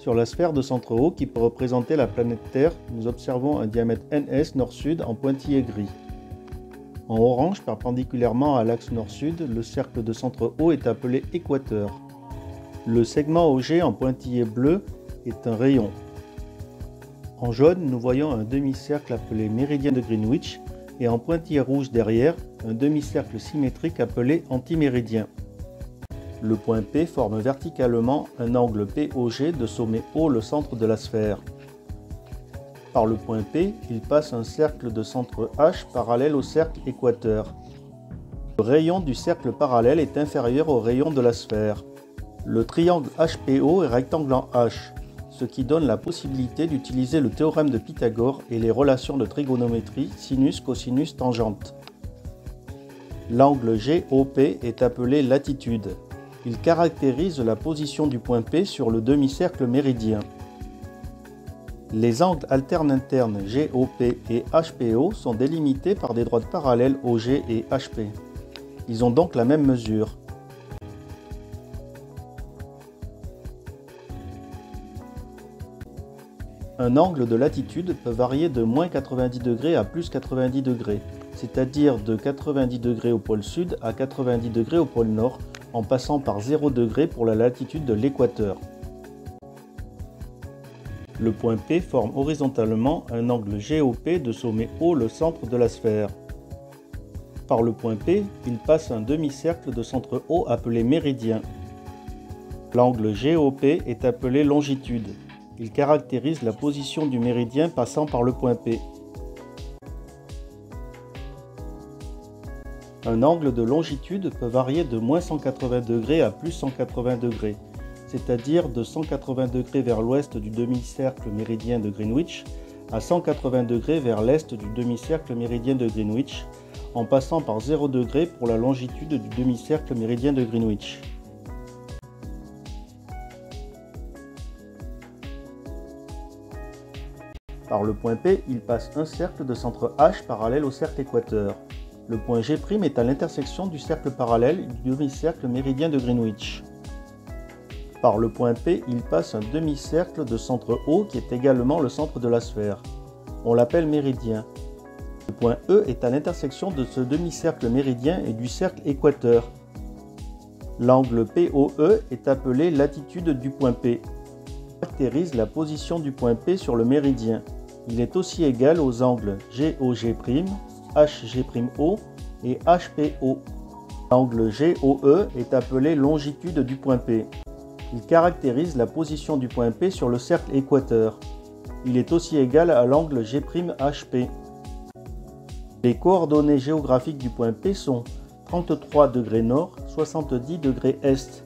Sur la sphère de centre O qui peut représenter la planète Terre, nous observons un diamètre NS nord-sud en pointillé gris. En orange, perpendiculairement à l'axe nord-sud, le cercle de centre O est appelé équateur. Le segment OG en pointillé bleu est un rayon. En jaune, nous voyons un demi-cercle appelé méridien de Greenwich et en pointillé rouge derrière, un demi-cercle symétrique appelé antiméridien. Le point P forme verticalement un angle POG de sommet O, le centre de la sphère. Par le point P, il passe un cercle de centre H parallèle au cercle équateur. Le rayon du cercle parallèle est inférieur au rayon de la sphère. Le triangle HPO est rectangle en H, ce qui donne la possibilité d'utiliser le théorème de Pythagore et les relations de trigonométrie sinus, cosinus, tangente. L'angle GOP est appelé latitude. Il caractérise la position du point P sur le demi-cercle méridien. Les angles alternes internes GOP et HPO sont délimités par des droites parallèles OG et HP. Ils ont donc la même mesure. Un angle de latitude peut varier de moins 90 degrés à plus 90 degrés, c'est-à-dire de 90 degrés au pôle sud à 90 degrés au pôle nord, en passant par 0 degré pour la latitude de l'équateur. Le point P forme horizontalement un angle GOP de sommet O, le centre de la sphère. Par le point P, il passe un demi-cercle de centre O appelé méridien. L'angle GOP est appelé longitude. Il caractérise la position du méridien passant par le point P. Un angle de longitude peut varier de moins 180 degrés à plus 180 degrés, c'est-à-dire de 180 degrés vers l'ouest du demi-cercle méridien de Greenwich à 180 degrés vers l'est du demi-cercle méridien de Greenwich, en passant par 0 degré pour la longitude du demi-cercle méridien de Greenwich. Par le point P, il passe un cercle de centre H parallèle au cercle équateur. Le point G' est à l'intersection du cercle parallèle et du demi-cercle méridien de Greenwich. Par le point P, il passe un demi-cercle de centre O qui est également le centre de la sphère. On l'appelle méridien. Le point E est à l'intersection de ce demi-cercle méridien et du cercle équateur. L'angle POE est appelé latitude du point P. Il caractérise la position du point P sur le méridien. Il est aussi égal aux angles GOG', HG'O et HPO. L'angle GOE est appelé longitude du point P. Il caractérise la position du point P sur le cercle équateur. Il est aussi égal à l'angle G'-HP. Les coordonnées géographiques du point P sont 33 degrés nord, 70 degrés est.